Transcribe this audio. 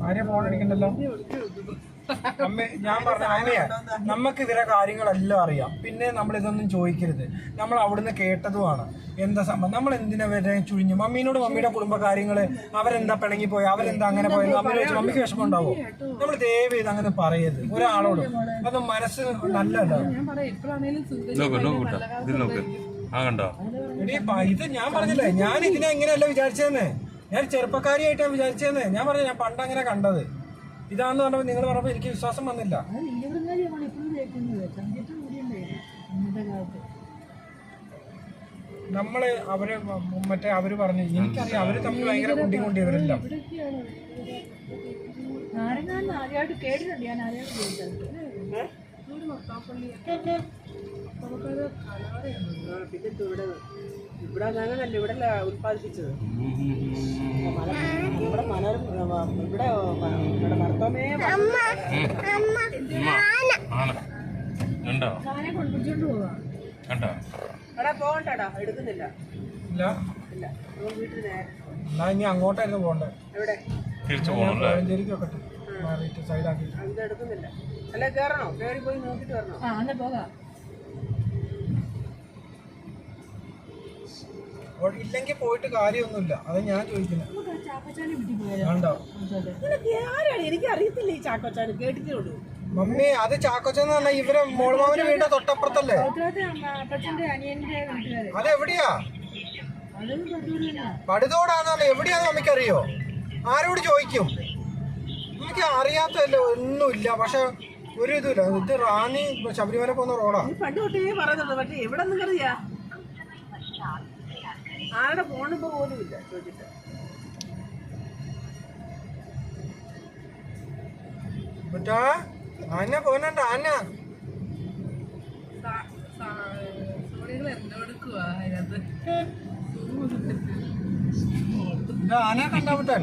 ആരെയും ഫോൺ അടിക്കണ്ടല്ലോ. അമ്മ ഞാൻ പറഞ്ഞ അമ്മയെ നമുക്ക് ഇവരെ കാര്യങ്ങളെല്ലാം അറിയാം. പിന്നെ നമ്മൾ ഇതൊന്നും ചോദിക്കരുത്. നമ്മൾ അവിടുന്ന് കേട്ടതുമാണ് എന്താ സംഭവം. നമ്മൾ എന്തിനാ വരെ ചുഴിഞ്ഞു മമ്മീനോട് മമ്മിയുടെ കുടുംബകാര്യങ്ങള് അവരെന്താ പിണങ്ങി പോയി അവരെന്താ അങ്ങനെ പോയത് മമ്മിനെ വെച്ച് മമ്മിക്ക് വിഷമം ഉണ്ടാവോ? നമ്മൾ ദയവ് ചെയ്ത് അങ്ങനെ പറയരുത് ഒരാളോട്. അത് മനസ്സ് നല്ലല്ലോ. ഇത് ഞാൻ പറഞ്ഞില്ലേ, ഞാൻ ഇതിനെ എങ്ങനെയല്ല വിചാരിച്ചതെന്ന്. ഞാൻ ചെറുപ്പക്കാരിയായിട്ടാണ് വിചാരിച്ചതെന്ന്. ഞാൻ പറഞ്ഞു ഞാൻ പണ്ട് അങ്ങനെ കണ്ടത് ഇതാന്ന് പറഞ്ഞപ്പോൾ നിങ്ങൾ പറഞ്ഞപ്പോൾ എനിക്ക് വിശ്വാസം വന്നില്ല. നമ്മള് അവര് മറ്റേ അവര് പറഞ്ഞു എനിക്കറിയാം അവര് തമ്മിൽ ഭയങ്കര കുണ്ടി ഇവരെല്ലാം. ഇവിടെ അങ്ങനല്ല, ഇവിടെ ഉത്പാദിപ്പിച്ചത് ഇവിടെ ഇവിടെ ഭർത്താവേ എടാ പോകണ്ടടാ, എടുക്കുന്നില്ല. ഇല്ല വീട്ടിൽ നേരെ ഇനി അങ്ങോട്ടായിരുന്നു പോണ്ടേ. എവിടെ സൈഡാക്കി ഇത് എടുക്കുന്നില്ല. അല്ലെ കേറണോ? കേറി പോയി നോക്കിട്ട് വരണോ? പോകാം. ഇല്ലെങ്കിൽ പോയിട്ട് കാര്യമൊന്നുമില്ല. അത് ഞാൻ ചോദിക്കുന്നത്. എനിക്ക് അറിയത്തില്ല ഈ ചാക്കോച്ചാന്, കേട്ടിട്ടുള്ളൂ. മമ്മി അത് ചാക്കോച്ചെന്ന് പറഞ്ഞാൽ ഇവരെ മോൾമാവിന്റെ വീടിന്റെ തൊട്ടപ്പുറത്തല്ലേ? അതെവിടെയാ? പടുതോടാന്നല്ല, എവിടെയാന്ന് മമ്മിക്കറിയോ? ആരോട് ചോദിക്കും? എനിക്ക് അറിയാത്തല്ല ഒന്നുമില്ല. പക്ഷെ ഒരു ഇതുമില്ല. ഇത് റാന്നി ശബരിമല പോകുന്ന റോഡാ. പണ്ട് തൊട്ടേ പറയുന്നുണ്ട്, പക്ഷെ എവിടെ നിന്നറിയാ? ആരുടെ ഫോൺ ഇപ്പൊ പോലും ഇല്ല ചോദിച്ചിട്ട്. ആന പോനണ്ട ആന ആനയെ കണ്ടാ വിട്ടാൻ